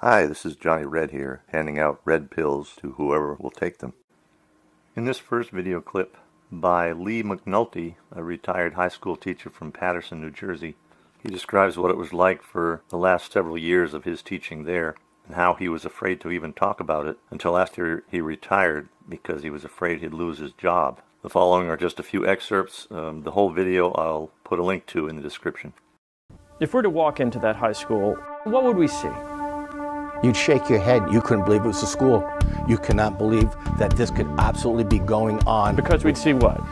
Hi, this is Johnny Red here, handing out red pills to whoever will take them. In this first video clip by Lee McNulty, a retired high school teacher from Paterson, New Jersey, he describes what it was like for the last several years of his teaching there and how he was afraid to even talk about it until after he retired because he was afraid he'd lose his job. The following are just a few excerpts. The whole video I'll put a link to in the description. If we're to walk into that high school, what would we see? You'd shake your head. You couldn't believe it was a school. You cannot believe that this could absolutely be going on. Because we'd see what?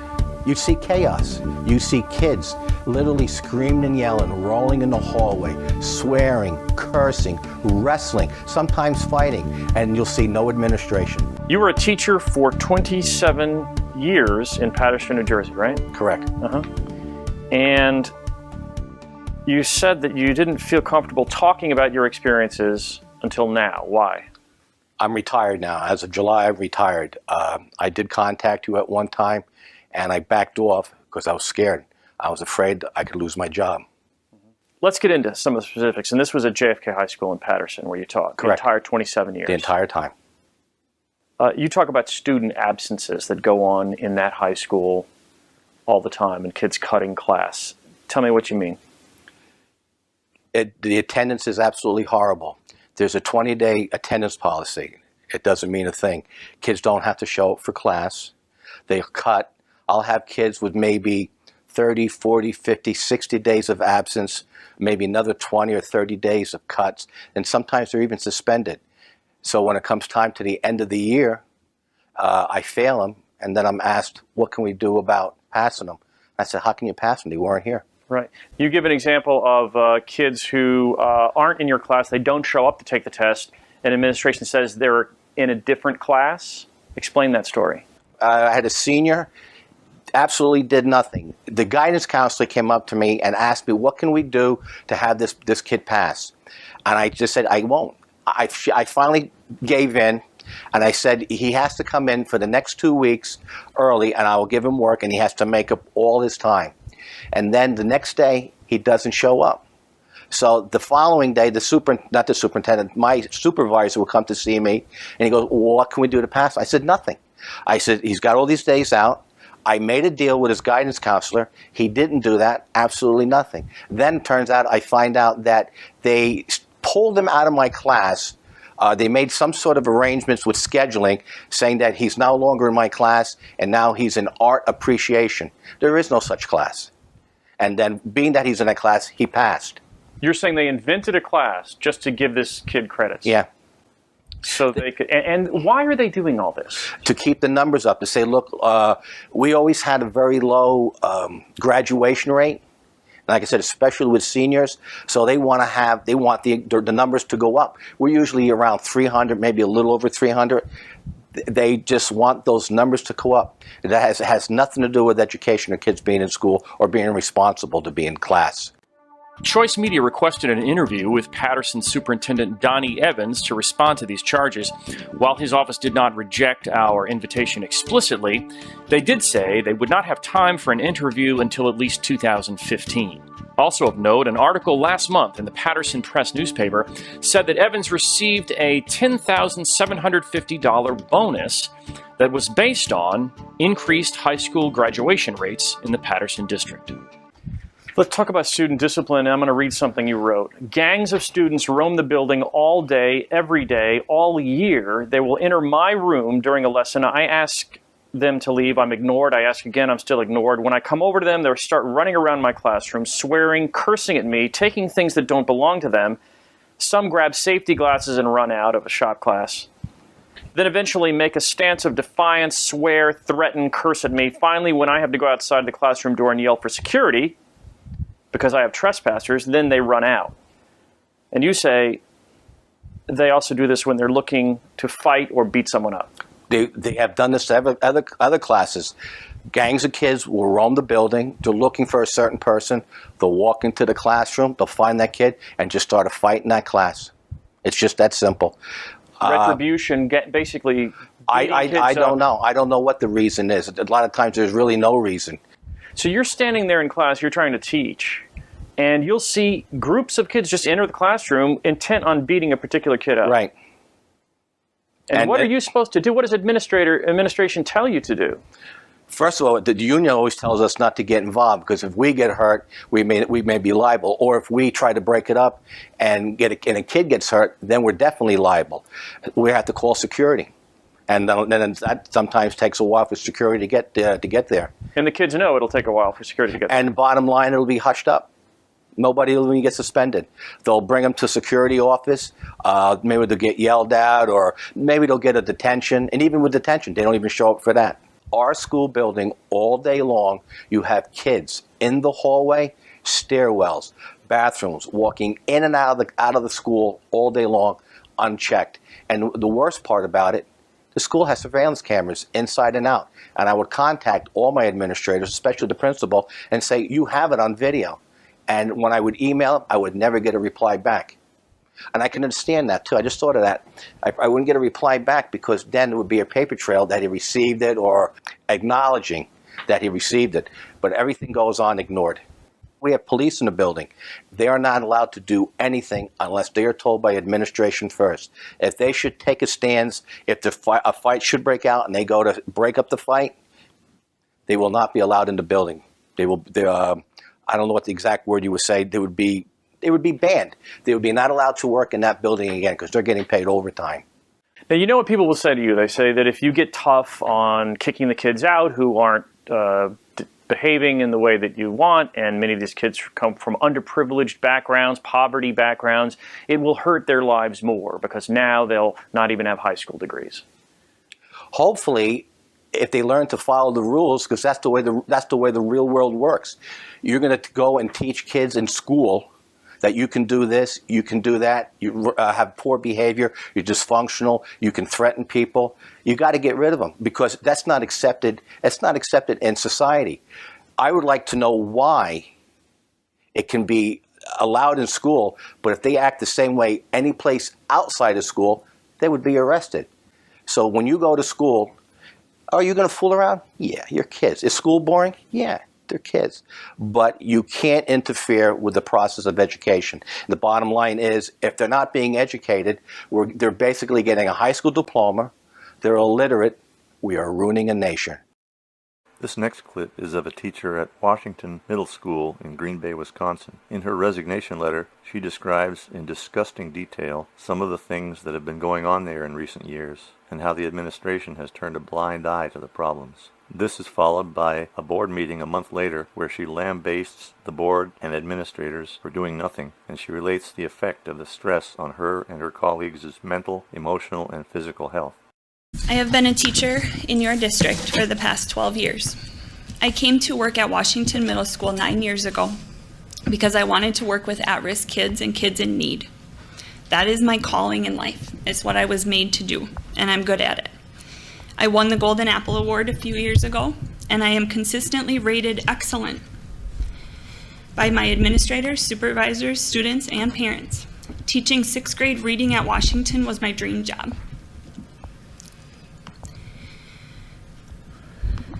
You'd see chaos. You see kids literally screaming and yelling, rolling in the hallway, swearing, cursing, wrestling, sometimes fighting, and you'll see no administration. You were a teacher for 27 years in Paterson, New Jersey, right? Correct. And you said that you didn't feel comfortable talking about your experiences until now. Why? I'm retired now. As of July, I'm retired. I did contact you at one time, and I backed off because I was scared. I was afraid I could lose my job. Let's get into some of the specifics. And this was at JFK High School in Paterson where you taught. Correct. The entire 27 years. The entire time. You talk about student absences that go on in that high school all the time and kids cutting class. Tell me what you mean. The attendance is absolutely horrible. There's a 20-day attendance policy. It doesn't mean a thing. Kids don't have to show up for class. They cut. I'll have kids with maybe 30, 40, 50, 60 days of absence, maybe another 20 or 30 days of cuts, and sometimes they're even suspended. So when it comes time to the end of the year, I fail them, and then I'm asked, what can we do about passing them? I said, how can you pass them? They weren't here. Right. You give an example of kids who aren't in your class, they don't show up to take the test, and administration says they're in a different class. Explain that story. I had a senior, absolutely did nothing. The guidance counselor came up to me and asked me, what can we do to have this kid pass? And I just said, I won't. I finally gave in, and I said he has to come in for the next 2 weeks early, and I will give him work, and he has to make up all his time. And then the next day, he doesn't show up. So the following day, not the superintendent, my supervisor will come to see me, and he goes, well, what can we do to pass? I said, nothing. I said, he's got all these days out. I made a deal with his guidance counselor. He didn't do that. Absolutely nothing. Then it turns out I find out that they pulled him out of my class. They made some sort of arrangements with scheduling saying that he's no longer in my class and now he's in art appreciation. There is no such class. And then being that he's in that class, he passed. You're saying they invented a class just to give this kid credits? Yeah. So they could, and why are they doing all this? To keep the numbers up, to say, look, we always had a very low graduation rate. Like I said, especially with seniors, so they want the numbers to go up. We're usually around 300, maybe a little over 300. They just want those numbers to go up. That has nothing to do with education or kids being in school or being responsible to be in class. Choice Media requested an interview with Paterson Superintendent Donnie Evans to respond to these charges. While his office did not reject our invitation explicitly, they did say they would not have time for an interview until at least 2015. Also of note, an article last month in the Paterson Press newspaper said that Evans received a $10,750 bonus that was based on increased high school graduation rates in the Paterson district. Let's talk about student discipline. I'm going to read something you wrote. Gangs of students roam the building all day, every day, all year. They will enter my room during a lesson. I ask them to leave. I'm ignored. I ask again. I'm still ignored. When I come over to them, they'll start running around my classroom, swearing, cursing at me, taking things that don't belong to them. Some grab safety glasses and run out of a shop class. Then eventually make a stance of defiance, swear, threaten, curse at me. Finally, when I have to go outside the classroom door and yell for security, because I have trespassers, then they run out. And you say they also do this when they're looking to fight or beat someone up. They have done this to other classes. Gangs of kids will roam the building. They're looking for a certain person. They'll walk into the classroom. They'll find that kid and just start a fight in that class. It's just that simple. Retribution, basically. I don't know. I don't know what the reason is. A lot of times there's really no reason. So you're standing there in class, you're trying to teach, and you'll see groups of kids just enter the classroom intent on beating a particular kid up. Right. And what are you supposed to do? What does administration tell you to do? First of all, the union always tells us not to get involved, because if we get hurt, we may be liable. Or if we try to break it up and a kid gets hurt, then we're definitely liable. We have to call security, and then that sometimes takes a while for security to get there. And the kids know it'll take a while for security to get there. And bottom line, it'll be hushed up. Nobody will even get suspended. They'll bring them to security office. Maybe they'll get yelled at, or maybe they'll get a detention. And even with detention, they don't even show up for that. Our school building, all day long, you have kids in the hallway, stairwells, bathrooms, walking in and out of the school all day long, unchecked. And the worst part about it, the school has surveillance cameras inside and out. And I would contact all my administrators, especially the principal, and say, you have it on video. And when I would email them, I would never get a reply back. And I can understand that too. I just thought of that. I wouldn't get a reply back, because then it would be a paper trail that he received it, or acknowledging that he received it. But everything goes on ignored. We have police in the building. They are not allowed to do anything unless they are told by administration first. If they should take a stance, if a fight should break out and they go to break up the fight, they will not be allowed in the building. I don't know what the exact word you would say. They would be banned. They would be not allowed to work in that building again, because they're getting paid overtime. Now, you know what people will say to you? They say that if you get tough on kicking the kids out who aren't behaving in the way that you want, and many of these kids come from underprivileged backgrounds, poverty backgrounds, it will hurt their lives more, because now they'll not even have high school degrees. Hopefully, if they learn to follow the rules, because that's the way the real world works. You're going to go and teach kids in school that you can do this, you can do that, you have poor behavior, you're dysfunctional, you can threaten people. You got to get rid of them, because that's not accepted. It's not accepted in society. I would like to know why it can be allowed in school, but if they act the same way any place outside of school, they would be arrested. So when you go to school, are you going to fool around? Yeah, you're kids. Is school boring? Yeah. They're kids. But you can't interfere with the process of education. The bottom line is, if they're not being educated, they're basically getting a high school diploma, they're illiterate, we are ruining a nation. This next clip is of a teacher at Washington Middle School in Green Bay, Wisconsin. In her resignation letter, she describes in disgusting detail some of the things that have been going on there in recent years, and how the administration has turned a blind eye to the problems. This is followed by a board meeting a month later where she lambastes the board and administrators for doing nothing, and she relates the effect of the stress on her and her colleagues' mental, emotional, and physical health. I have been a teacher in your district for the past 12 years. I came to work at Washington Middle School 9 years ago because I wanted to work with at-risk kids and kids in need. That is my calling in life. It's what I was made to do, and I'm good at it. I won the Golden Apple Award a few years ago, and I am consistently rated excellent by my administrators, supervisors, students, and parents. Teaching 6th grade reading at Washington was my dream job.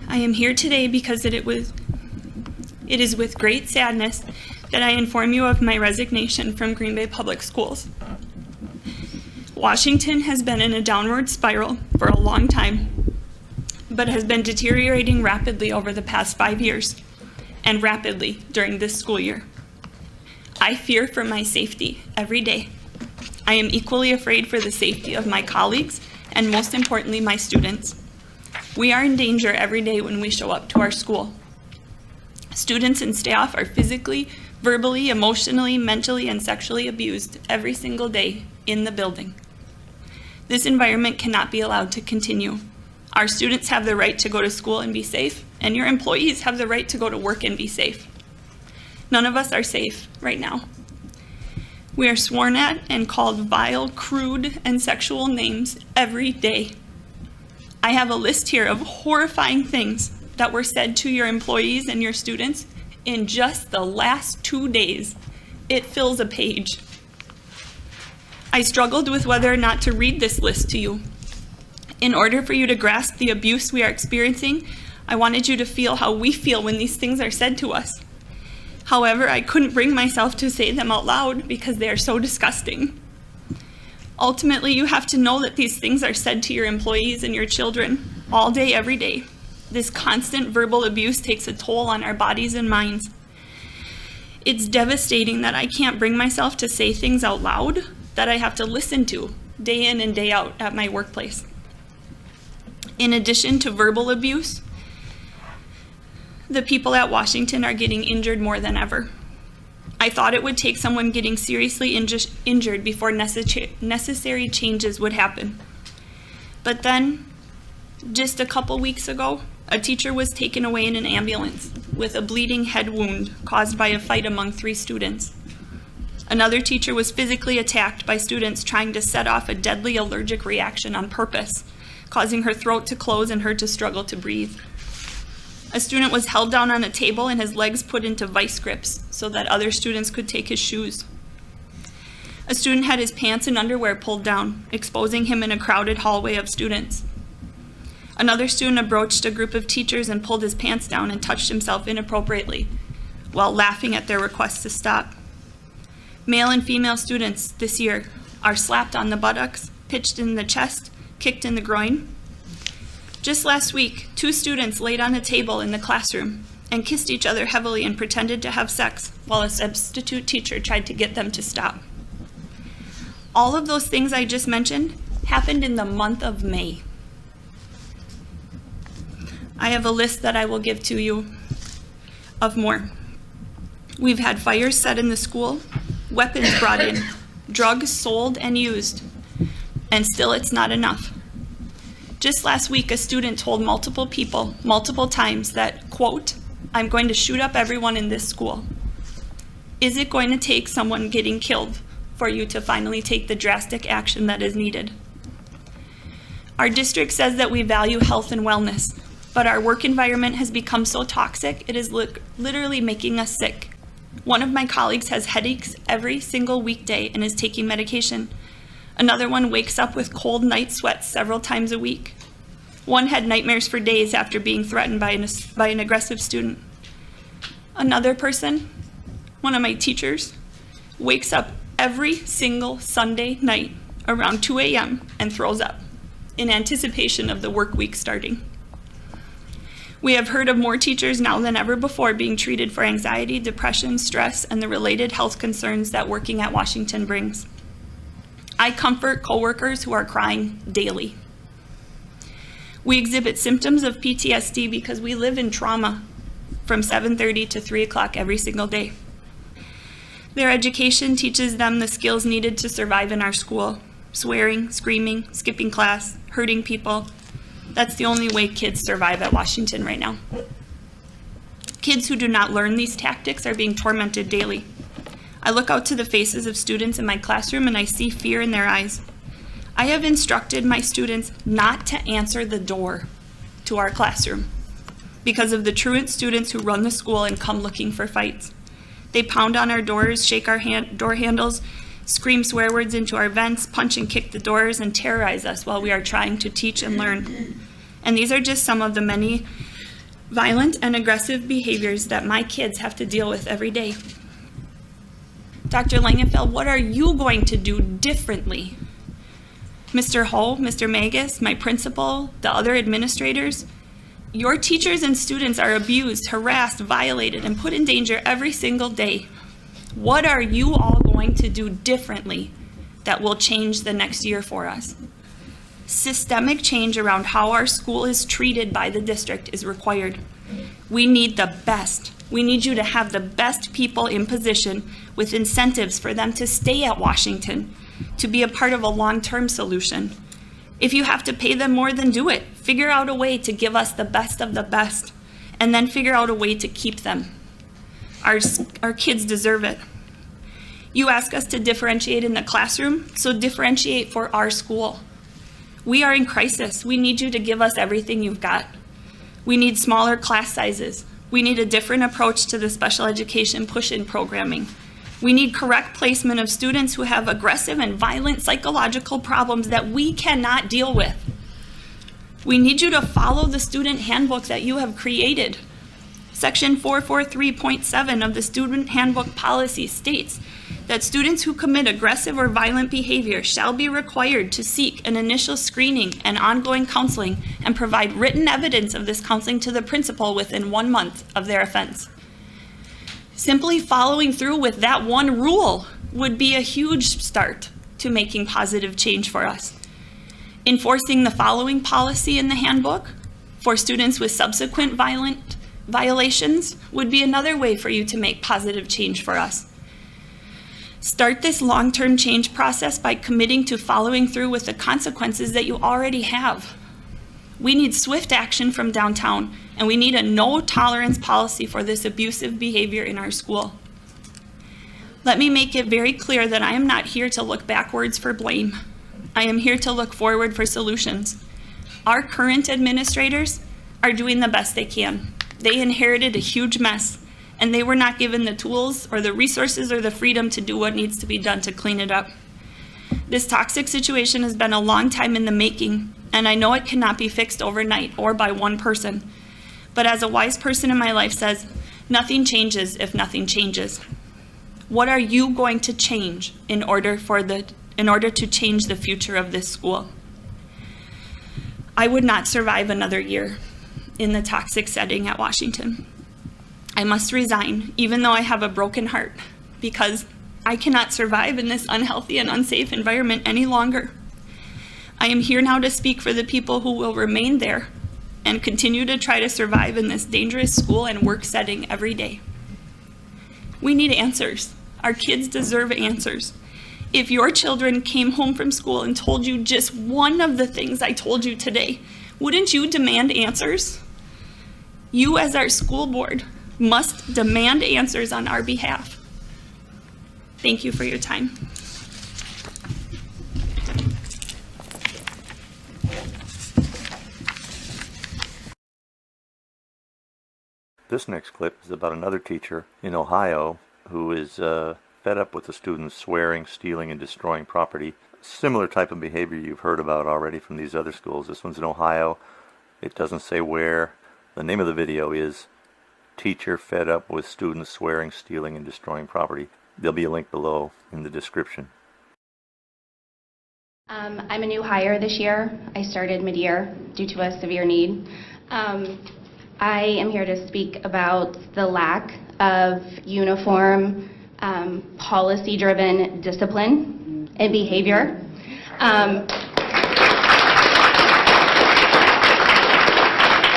I am here today because it is with great sadness that I inform you of my resignation from Green Bay Public Schools. Washington has been in a downward spiral for a long time, but has been deteriorating rapidly over the past 5 years, and rapidly during this school year. I fear for my safety every day. I am equally afraid for the safety of my colleagues, and most importantly, my students. We are in danger every day when we show up to our school. Students and staff are physically, verbally, emotionally, mentally, and sexually abused every single day in the building. This environment cannot be allowed to continue. Our students have the right to go to school and be safe, and your employees have the right to go to work and be safe. None of us are safe right now. We are sworn at and called vile, crude, and sexual names every day. I have a list here of horrifying things that were said to your employees and your students in just the last 2 days. It fills a page. I struggled with whether or not to read this list to you. In order for you to grasp the abuse we are experiencing, I wanted you to feel how we feel when these things are said to us. However, I couldn't bring myself to say them out loud because they are so disgusting. Ultimately, you have to know that these things are said to your employees and your children all day, every day. This constant verbal abuse takes a toll on our bodies and minds. It's devastating that I can't bring myself to say things out loud that I have to listen to day in and day out at my workplace. In addition to verbal abuse, the people at Washington are getting injured more than ever. I thought it would take someone getting seriously injured before necessary changes would happen. But then, just a couple weeks ago, a teacher was taken away in an ambulance with a bleeding head wound caused by a fight among 3 students. Another teacher was physically attacked by students trying to set off a deadly allergic reaction on purpose, causing her throat to close and her to struggle to breathe. A student was held down on a table and his legs put into vice grips so that other students could take his shoes. A student had his pants and underwear pulled down, exposing him in a crowded hallway of students. Another student approached a group of teachers and pulled his pants down and touched himself inappropriately while laughing at their request to stop. Male and female students this year are slapped on the buttocks, pitched in the chest, kicked in the groin. Just last week, 2 students laid on a table in the classroom and kissed each other heavily and pretended to have sex while a substitute teacher tried to get them to stop. All of those things I just mentioned happened in the month of May. I have a list that I will give to you of more. We've had fires set in the school, weapons brought in, drugs sold and used, and still it's not enough. Just last week, a student told multiple people, multiple times that, quote, "I'm going to shoot up everyone in this school." Is it going to take someone getting killed for you to finally take the drastic action that is needed? Our district says that we value health and wellness, but our work environment has become so toxic, it is literally making us sick. One of my colleagues has headaches every single weekday and is taking medication. Another one wakes up with cold night sweats several times a week. One had nightmares for days after being threatened by an aggressive student. Another person, one of my teachers, wakes up every single Sunday night around 2 a.m. and throws up in anticipation of the work week starting. We have heard of more teachers now than ever before being treated for anxiety, depression, stress, and the related health concerns that working at Washington brings. I comfort coworkers who are crying daily. We exhibit symptoms of PTSD because we live in trauma from 7:30 to 3 o'clock every single day. Their education teaches them the skills needed to survive in our school: swearing, screaming, skipping class, hurting people. That's the only way kids survive at Washington right now. Kids who do not learn these tactics are being tormented daily. I look out to the faces of students in my classroom and I see fear in their eyes. I have instructed my students not to answer the door to our classroom because of the truant students who run the school and come looking for fights. They pound on our doors, shake our door handles, scream swear words into our vents, punch and kick the doors, and terrorize us while we are trying to teach and learn. And these are just some of the many violent and aggressive behaviors that my kids have to deal with every day. Dr. Langenfeld, what are you going to do differently? Mr. Ho, Mr. Magus, my principal, the other administrators, your teachers and students are abused, harassed, violated, and put in danger every single day. What are you all going to do differently that will change the next year for us? Systemic change around how our school is treated by the district is required. We need the best. We need you to have the best people in position with incentives for them to stay at Washington, to be a part of a long-term solution. If you have to pay them more, then do it. Figure out a way to give us the best of the best, and then figure out a way to keep them. Our kids deserve it. You ask us to differentiate in the classroom, so differentiate for our school. We are in crisis. We need you to give us everything you've got. We need smaller class sizes. We need a different approach to the special education push-in programming. We need correct placement of students who have aggressive and violent psychological problems that we cannot deal with. We need you to follow the student handbook that you have created. Section 443.7 of the Student Handbook Policy states that students who commit aggressive or violent behavior shall be required to seek an initial screening and ongoing counseling and provide written evidence of this counseling to the principal within 1 month of their offense. Simply following through with that one rule would be a huge start to making positive change for us. Enforcing the following policy in the handbook for students with subsequent violent violations would be another way for you to make positive change for us. Start this long-term change process by committing to following through with the consequences that you already have. We need swift action from downtown, and we need a no-tolerance policy for this abusive behavior in our school. Let me make it very clear that I am not here to look backwards for blame. I am here to look forward for solutions. Our current administrators are doing the best they can. They inherited a huge mess, and they were not given the tools or the resources or the freedom to do what needs to be done to clean it up. This toxic situation has been a long time in the making, and I know it cannot be fixed overnight or by one person. But as a wise person in my life says, nothing changes if nothing changes. What are you going to change in order to change the future of this school? I would not survive another year in the toxic setting at Washington. I must resign, even though I have a broken heart, because I cannot survive in this unhealthy and unsafe environment any longer. I am here now to speak for the people who will remain there and continue to try to survive in this dangerous school and work setting every day. We need answers. Our kids deserve answers. If your children came home from school and told you just one of the things I told you today, wouldn't you demand answers? You, as our school board, must demand answers on our behalf. Thank you for your time. This next clip is about another teacher in Ohio who is fed up with the students swearing, stealing, and destroying property. Similar type of behavior you've heard about already from these other schools. This one's in Ohio. It doesn't say where. The name of the video is Teacher Fed Up with Students Swearing, Stealing, and Destroying Property. There'll be a link below in the description. I'm a new hire this year. I started mid-year due to a severe need. I am here to speak about the lack of uniform, policy-driven discipline and behavior.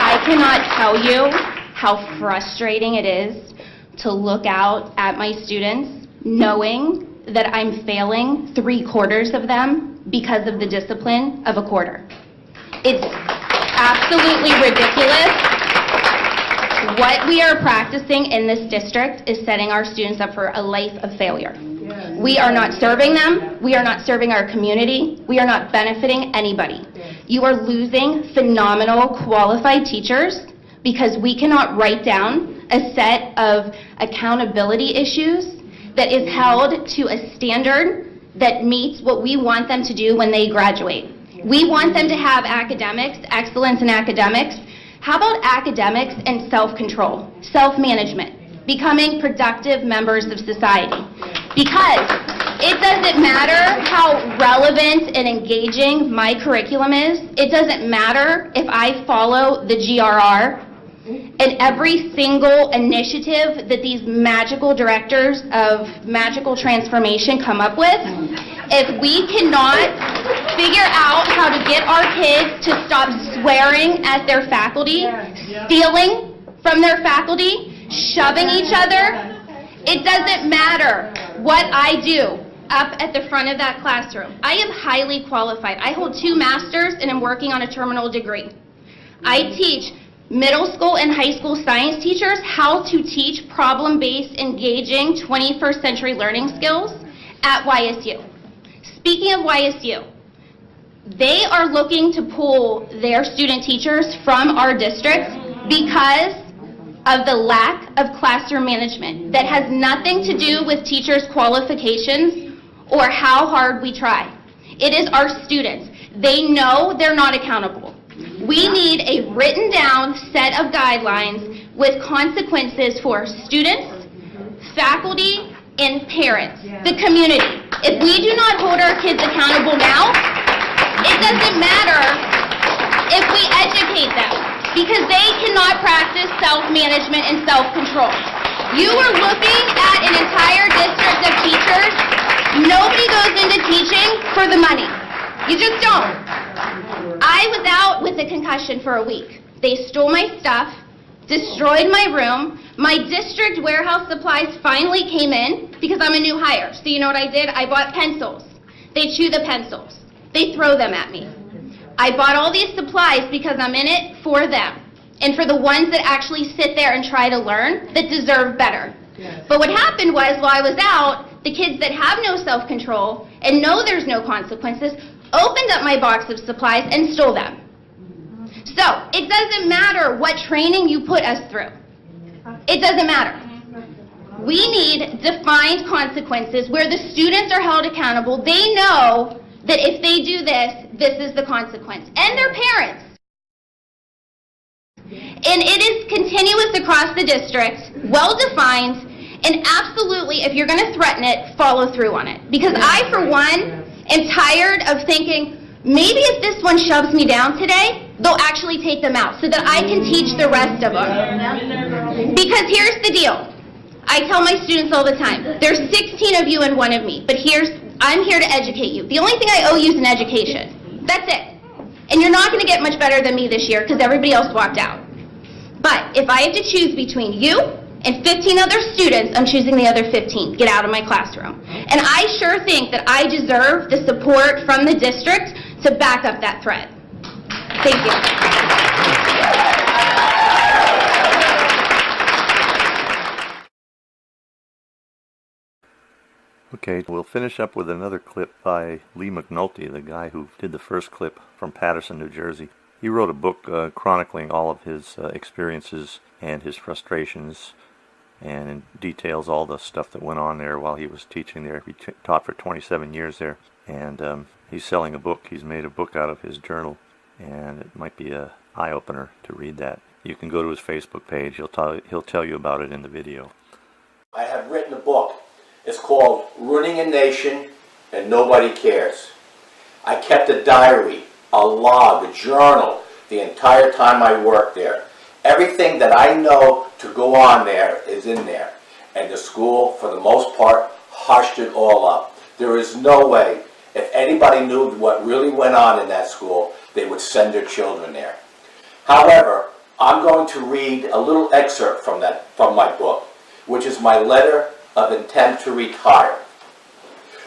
I cannot tell you how frustrating it is to look out at my students knowing that I'm failing 3/4 of them because of the discipline of a quarter. It's absolutely ridiculous. What we are practicing in this district is setting our students up for a life of failure. We are not serving them. We are not serving our community. We are not benefiting anybody. You are losing phenomenal qualified teachers because we cannot write down a set of accountability issues that is held to a standard that meets what we want them to do when they graduate. We want them to have academics, excellence in academics. How about academics and self-control, self-management, becoming productive members of society? Because it doesn't matter how relevant and engaging my curriculum is. It doesn't matter if I follow the GRR and every single initiative that these magical directors of magical transformation come up with. If we cannot figure out how to get our kids to stop swearing at their faculty, stealing from their faculty, shoving each other, it doesn't matter what I do up at the front of that classroom. I am highly qualified. I hold 2 masters and am working on a terminal degree. I teach middle school and high school science teachers how to teach problem-based, engaging 21st century learning skills at YSU. Speaking of YSU, they are looking to pull their student teachers from our district because of the lack of classroom management that has nothing to do with teachers' qualifications or how hard we try. It is our students. They know they're not accountable. We need a written down set of guidelines with consequences for students, faculty, and parents, the community. If we do not hold our kids accountable now, it doesn't matter if we educate them, because they cannot practice self-management and self-control. You are looking at an entire district of teachers. Nobody goes into teaching for the money. You just don't. I was out with a concussion for a week. They stole my stuff, destroyed my room. My district warehouse supplies finally came in because I'm a new hire. So you know what I did? I bought pencils. They chew the pencils. They throw them at me. I bought all these supplies because I'm in it for them and for the ones that actually sit there and try to learn that deserve better. But what happened was, while I was out, the kids that have no self-control and know there's no consequences opened up my box of supplies and stole them. So it doesn't matter what training you put us through. It doesn't matter. We need defined consequences where the students are held accountable. They know that if they do this, this is the consequence. And their parents. And it is continuous across the district, well-defined, and absolutely, if you're going to threaten it, follow through on it. Because I, for one, am tired of thinking, maybe if this one shoves me down today, they'll actually take them out so that I can teach the rest of them. Because here's the deal. I tell my students all the time, there's 16 of you and one of me, but I'm here to educate you. The only thing I owe you is an education. That's it. And you're not going to get much better than me this year because everybody else walked out. But if I have to choose between you and 15 other students, I'm choosing the other 15. Get out of my classroom. And I sure think that I deserve the support from the district to back up that threat. Thank you. Okay, we'll finish up with another clip by Lee McNulty, the guy who did the first clip from Paterson, New Jersey. He wrote a book chronicling all of his experiences and his frustrations, and details all the stuff that went on there while he was teaching there. He taught for 27 years there, and he's selling a book. He's made a book out of his journal, and it might be an eye-opener to read that. You can go to his Facebook page. He'll tell you about it in the video. I have written a book. It's called Ruining a Nation and Nobody Cares. I kept a diary, a log, a journal the entire time I worked there. Everything that I know to go on there is in there. And the school, for the most part, hushed it all up. There is no way, if anybody knew what really went on in that school, they would send their children there. However, I'm going to read a little excerpt from my book, which is my letter of intent to retire.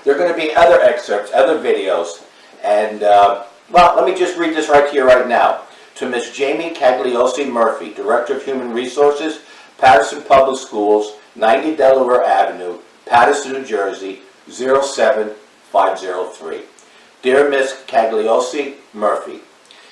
There are going to be other excerpts, other videos, and well, let me just read this right here, right now. To Miss Jamie Cagliosi Murphy, Director of Human Resources, Paterson Public Schools, 90 Delaware Avenue, Paterson, New Jersey, 07503. Dear Miss Cagliosi Murphy,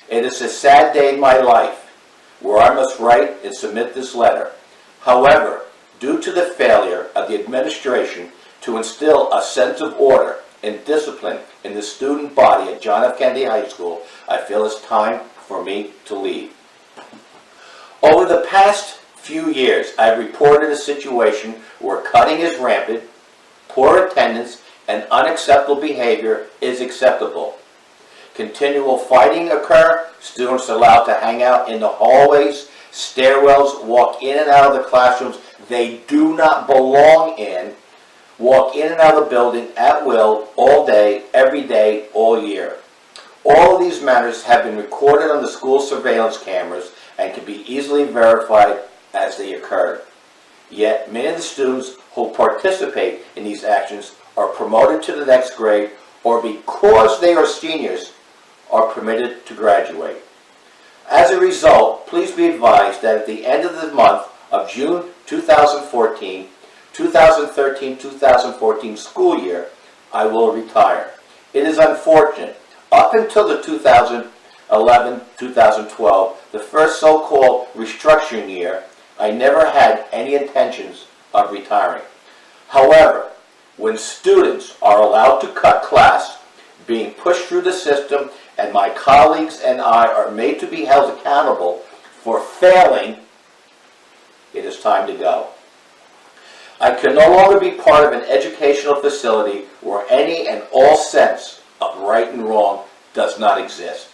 it is a sad day in my life where I must write and submit this letter. However, due to the failure of the administration to instill a sense of order and discipline in the student body at John F. Kennedy High School, I feel it's time for me to leave. Over the past few years, I have reported a situation where cutting is rampant, poor attendance, and unacceptable behavior is acceptable. Continual fighting occur, students are allowed to hang out in the hallways, stairwells, walk in and out of the classrooms they do not belong in, walk in and out of the building at will, all day, every day, all year. All of these matters have been recorded on the school surveillance cameras and can be easily verified as they occurred. Yet, many of the students who participate in these actions are promoted to the next grade, or because they are seniors, are permitted to graduate. As a result, please be advised that at the end of the month of June 2013-2014 school year, I will retire. It is unfortunate. Up until the 2011-2012, the first so-called restructuring year, I never had any intentions of retiring. However, when students are allowed to cut class, being pushed through the system, and my colleagues and I are made to be held accountable for failing It is time to go. I can no longer be part of an educational facility where any and all sense of right and wrong does not exist.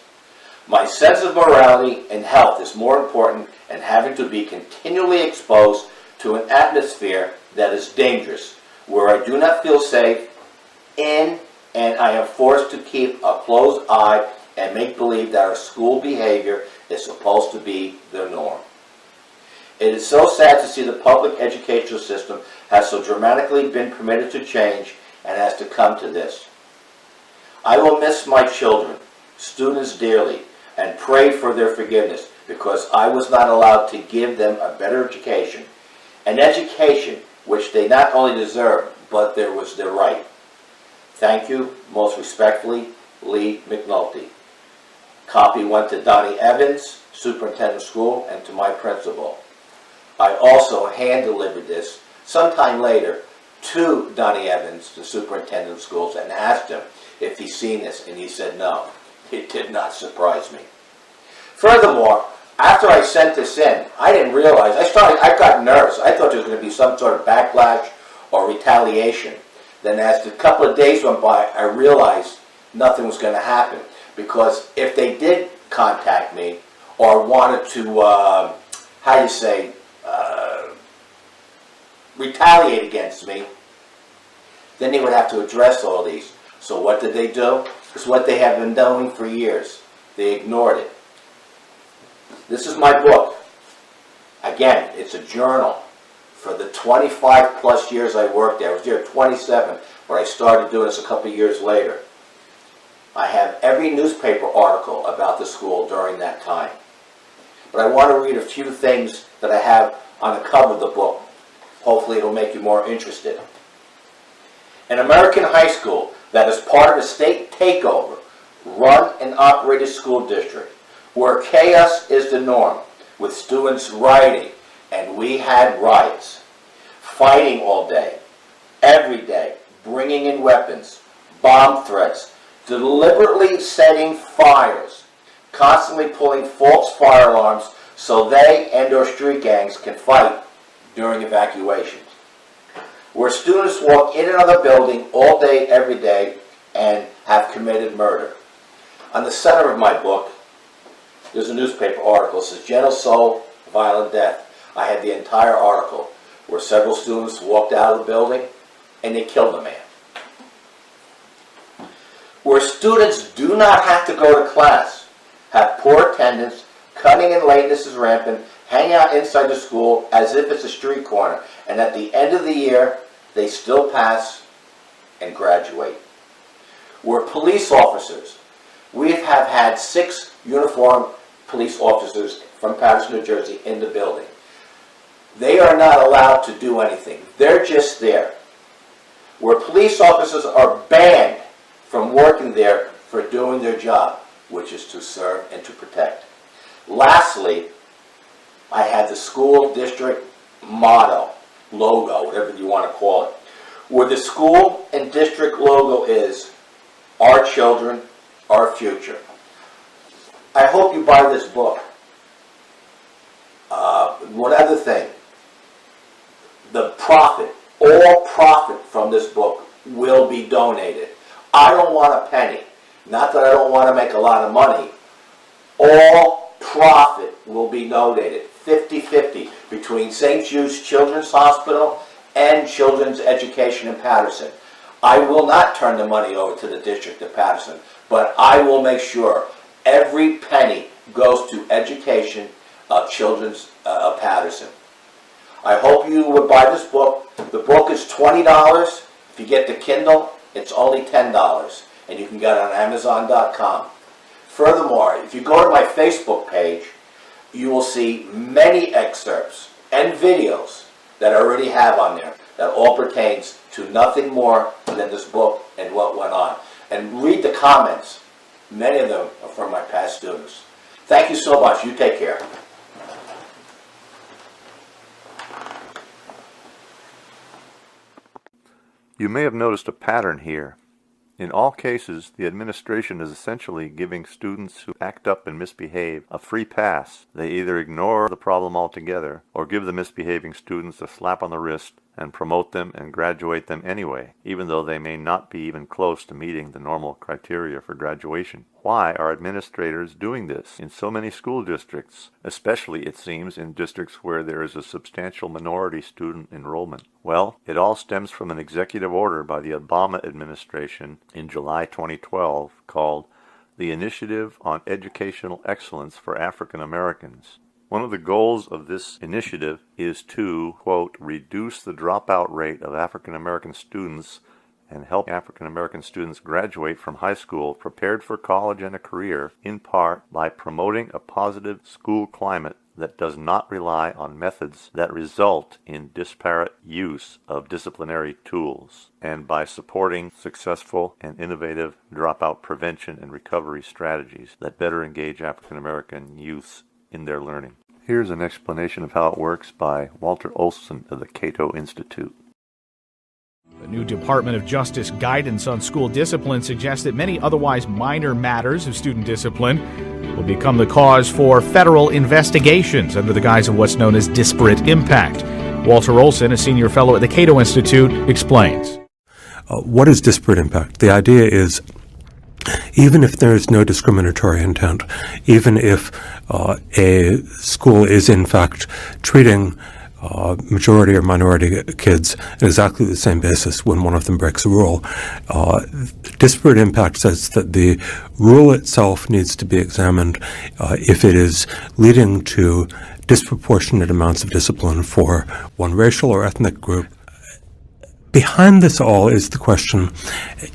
My sense of morality and health is more important than having to be continually exposed to an atmosphere that is dangerous, where I do not feel safe in, and I am forced to keep a closed eye and make believe that our school behavior is supposed to be the norm. It is so sad to see the public educational system has so dramatically been permitted to change and has to come to this. I will miss my children, students dearly, and pray for their forgiveness because I was not allowed to give them a better education, an education which they not only deserve, but there was their right. Thank you, most respectfully, Lee McNulty. Copy went to Donnie Evans, superintendent of school, and to my principal. I also hand-delivered this sometime later to Donnie Evans, the superintendent of schools, and asked him if he's seen this, and he said no. It did not surprise me. Furthermore, after I sent this in, I didn't realize, I got nervous. I thought there was going to be some sort of backlash or retaliation. Then as a couple of days went by, I realized nothing was going to happen. Because if they did contact me or wanted to, retaliate against me, then they would have to address all these. So what did they do? It's what they have been doing for years. They ignored it. This is my book. Again, it's a journal. For the 25 plus years I worked there, I was there 27, but I started doing this a couple of years later. I have every newspaper article about the school during that time. But I want to read a few things that I have on the cover of the book. Hopefully it'll make you more interested. An American high school that is part of a state takeover, run and operated school district, where chaos is the norm, with students rioting, and we had riots, fighting all day, every day, bringing in weapons, bomb threats, deliberately setting fires, constantly pulling false fire alarms so they and or street gangs can fight during evacuations. Where students walk in and out of the building all day, every day, and have committed murder. On the center of my book, there's a newspaper article. It says, Gentle Soul, Violent Death. I had the entire article where several students walked out of the building and they killed a man. Where students do not have to go to class, have poor attendance, cutting and lateness is rampant, hang out inside the school as if it's a street corner, and at the end of the year, they still pass and graduate. Where police officers, we have had 6 uniformed police officers from Patterson, New Jersey in the building. They are not allowed to do anything. They're just there. Where police officers are banned from working there for doing their job, which is to serve and to protect. Lastly, I had the school district motto, logo, whatever you want to call it, where the school and district logo is, our children, our future. I hope you buy this book. One other thing, the profit, all profit from this book will be donated. I don't want a penny. Not that I don't want to make a lot of money. All profit will be donated, 50-50, between St. Jude's Children's Hospital and Children's Education in Patterson. I will not turn the money over to the District of Patterson, but I will make sure every penny goes to education of Children's of Patterson. I hope you would buy this book. The book is $20. If you get the Kindle, it's only $10, and you can get it on Amazon.com. Furthermore, if you go to my Facebook page, you will see many excerpts and videos that I already have on there that all pertains to nothing more than this book and what went on. And read the comments. Many of them are from my past students. Thank you so much. You take care. You may have noticed a pattern here. In all cases, the administration is essentially giving students who act up and misbehave a free pass. They either ignore the problem altogether or give the misbehaving students a slap on the wrist and promote them and graduate them anyway, even though they may not be even close to meeting the normal criteria for graduation. Why are administrators doing this in so many school districts, especially, it seems, in districts where there is a substantial minority student enrollment? Well, it all stems from an executive order by the Obama administration in July 2012 called the Initiative on Educational Excellence for African Americans. One of the goals of this initiative is to, quote, reduce the dropout rate of African American students and help African American students graduate from high school prepared for college and a career, in part by promoting a positive school climate that does not rely on methods that result in disparate use of disciplinary tools, and by supporting successful and innovative dropout prevention and recovery strategies that better engage African American youths in their learning. Here's an explanation of how it works by Walter Olson of the Cato Institute. The new Department of Justice guidance on school discipline suggests that many otherwise minor matters of student discipline will become the cause for federal investigations under the guise of what's known as disparate impact. Walter Olson, a senior fellow at the Cato Institute, explains. What is disparate impact? The idea is, even if there is no discriminatory intent, even if a school is in fact treating majority or minority kids on exactly the same basis when one of them breaks a rule, disparate impact says that the rule itself needs to be examined if it is leading to disproportionate amounts of discipline for one racial or ethnic group. Behind this all is the question,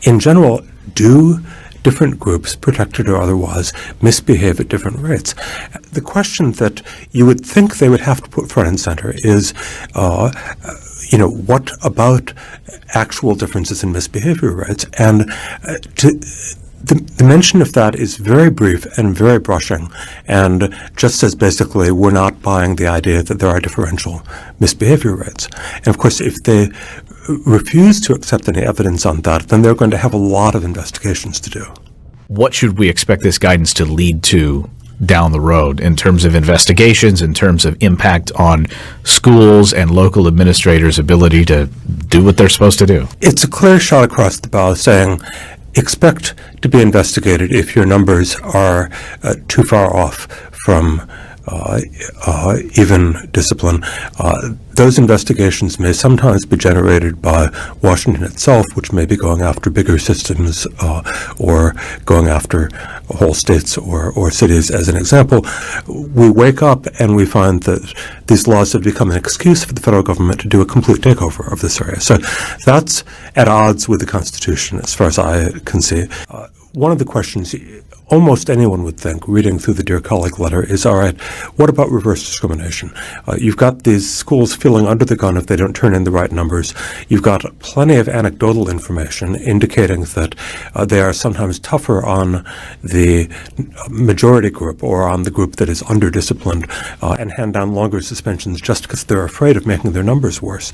in general, do different groups, protected or otherwise, misbehave at different rates? The question that you would think they would have to put front and center is, what about actual differences in misbehavior rates? And the mention of that is very brief and very brushing, and just says basically we're not buying the idea that there are differential misbehavior rates. And of course, if they refuse to accept any evidence on that, then they're going to have a lot of investigations to do. What should we expect this guidance to lead to down the road in terms of investigations, in terms of impact on schools and local administrators' ability to do what they're supposed to do? It's a clear shot across the bow saying, expect to be investigated if your numbers are too far off from even discipline. Those investigations may sometimes be generated by Washington itself, which may be going after bigger systems or going after whole states or cities. As an example, we wake up and we find that these laws have become an excuse for the federal government to do a complete takeover of this area. So that's at odds with the Constitution, as far as I can see. One of the questions almost anyone would think, reading through the Dear Colleague letter, is, all right, what about reverse discrimination? You've got these schools feeling under the gun if they don't turn in the right numbers. You've got plenty of anecdotal information indicating that they are sometimes tougher on the majority group or on the group that is under-disciplined and hand down longer suspensions just because they're afraid of making their numbers worse.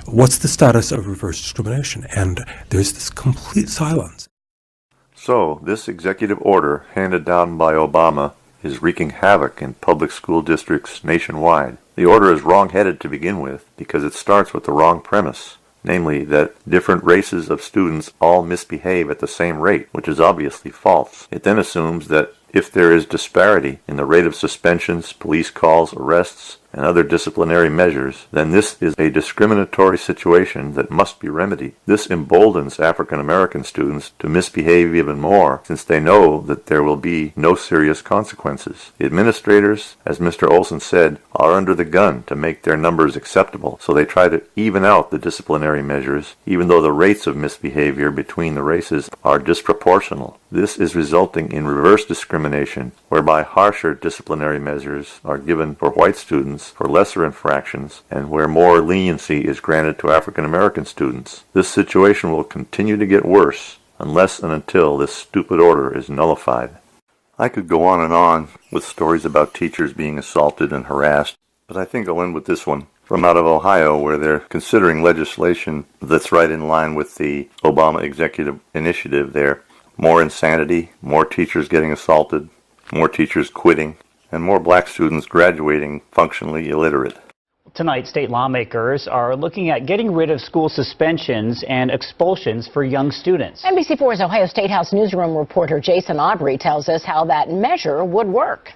What's the status of reverse discrimination? And there's this complete silence. So, this executive order handed down by Obama is wreaking havoc in public school districts nationwide. The order is wrong-headed to begin with because it starts with the wrong premise, namely that different races of students all misbehave at the same rate, which is obviously false. It then assumes that if there is disparity in the rate of suspensions, police calls, arrests, and other disciplinary measures, then this is a discriminatory situation that must be remedied. This emboldens African American students to misbehave even more, since they know that there will be no serious consequences. The administrators, as Mr. Olson said, are under the gun to make their numbers acceptable, so they try to even out the disciplinary measures, even though the rates of misbehavior between the races are disproportional. This is resulting in reverse discrimination, whereby harsher disciplinary measures are given for white students for lesser infractions, and where more leniency is granted to African American students. This situation will continue to get worse unless and until this stupid order is nullified. I could go on with stories about teachers being assaulted and harassed, but I think I'll end with this one. from out of Ohio, where they're considering legislation that's right in line with the Obama executive initiative there. More insanity, more teachers getting assaulted, more teachers quitting, and more black students graduating functionally illiterate. Tonight, state lawmakers are looking at getting rid of school suspensions and expulsions for young students. NBC4's Ohio State House newsroom reporter Jason Aubrey tells us how that measure would work.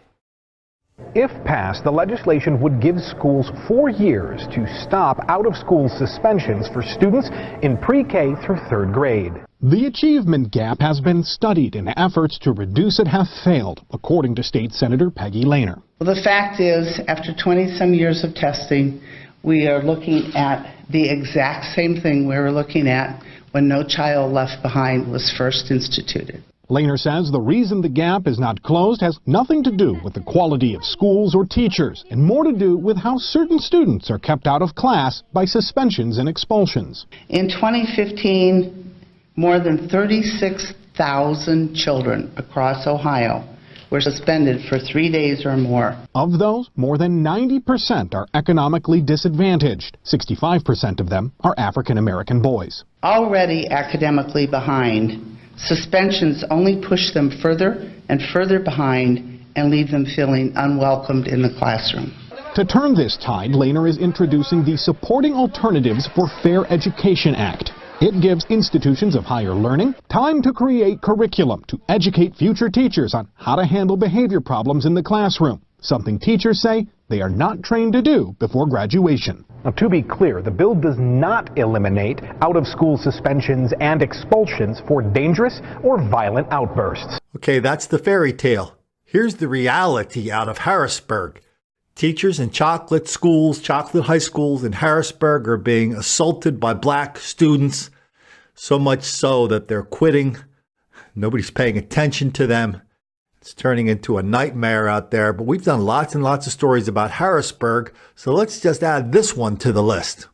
If passed, the legislation would give schools 4 years to stop out-of-school suspensions for students in pre-K through 3rd grade. The achievement gap has been studied, and efforts to reduce it have failed, according to State Senator Peggy Lehner. Well, the fact is, after 20-some years of testing, we are looking at the exact same thing we were looking at when No Child Left Behind was first instituted. Lehner says the reason the gap is not closed has nothing to do with the quality of schools or teachers, and more to do with how certain students are kept out of class by suspensions and expulsions. In 2015, more than 36,000 children across Ohio were suspended for 3 days or more. Of those, more than 90% are economically disadvantaged. 65% of them are African American boys. Already academically behind, suspensions only push them further and further behind and leave them feeling unwelcomed in the classroom. To turn this tide, Lehner is introducing the Supporting Alternatives for Fair Education Act. It gives institutions of higher learning time to create curriculum to educate future teachers on how to handle behavior problems in the classroom, something teachers say they are not trained to do before graduation. Now, to be clear, the bill does not eliminate out-of-school suspensions and expulsions for dangerous or violent outbursts. Okay, that's the fairy tale. Here's the reality out of Harrisburg. Teachers in chocolate schools, chocolate high schools in Harrisburg are being assaulted by black students, so much so that they're quitting. Nobody's paying attention to them. It's turning into a nightmare out there, but we've done lots and lots of stories about Harrisburg, so let's just add this one to the list.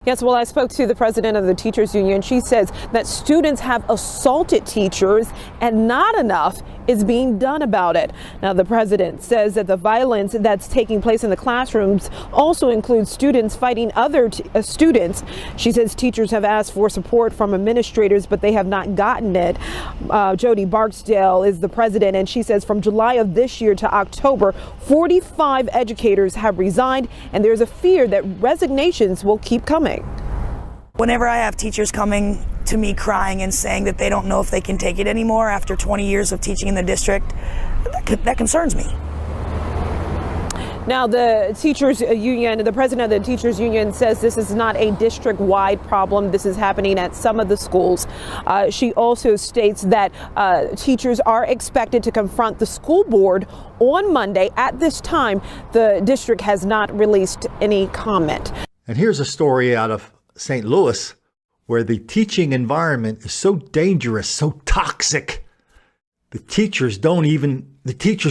Yes, well, I spoke to the president of the teachers union. She says that students have assaulted teachers and not enough is being done about it. Now, the president says that the violence that's taking place in the classrooms also includes students fighting other students. She says teachers have asked for support from administrators, but they have not gotten it. Jody Barksdale is the president, and she says from July of this year to October, 45 educators have resigned, and there's a fear that resignations will keep coming. Whenever I have teachers coming to me crying and saying that they don't know if they can take it anymore after 20 years of teaching in the district, that concerns me. Now, the teachers union, the president of the teachers union says this is not a district-wide problem. This is happening at some of the schools. She also states that teachers are expected to confront the school board on Monday. At this time, the district has not released any comment. And here's a story out of St. Louis where the teaching environment is so dangerous, so toxic. The teachers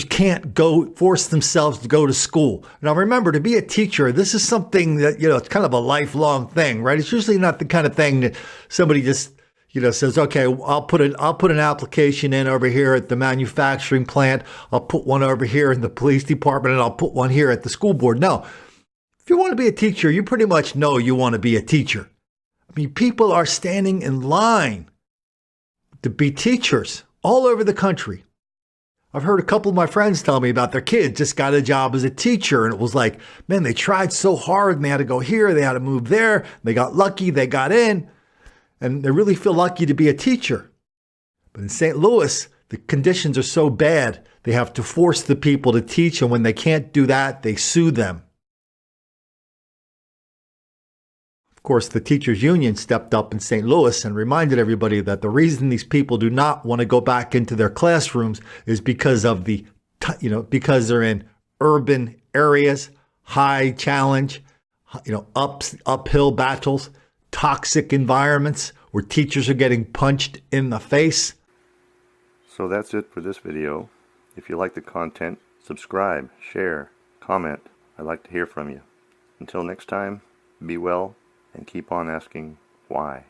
can't force themselves to go to school. Now remember, to be a teacher, this is something that, it's kind of a lifelong thing, right? It's usually not the kind of thing that somebody just, says, okay, I'll put an application in over here at the manufacturing plant. I'll put one over here in the police department, and I'll put one here at the school board. No. If you want to be a teacher, you pretty much know you want to be a teacher. I mean, people are standing in line to be teachers all over the country. I've heard a couple of my friends tell me about their kids just got a job as a teacher, and it was like, man, they tried so hard and they had to go here, they had to move there, they got lucky, they got in, and they really feel lucky to be a teacher. But in St. Louis, the conditions are so bad, they have to force the people to teach, and when they can't do that, they sue them. Of course, the teachers union stepped up in St. Louis and reminded everybody that the reason these people do not want to go back into their classrooms is because of because they're in urban areas, high challenge, uphill battles, toxic environments where teachers are getting punched in the face. So that's it for this video. If you like the content, subscribe, share, comment. I'd like to hear from you. Until next time, be well. And keep on asking why.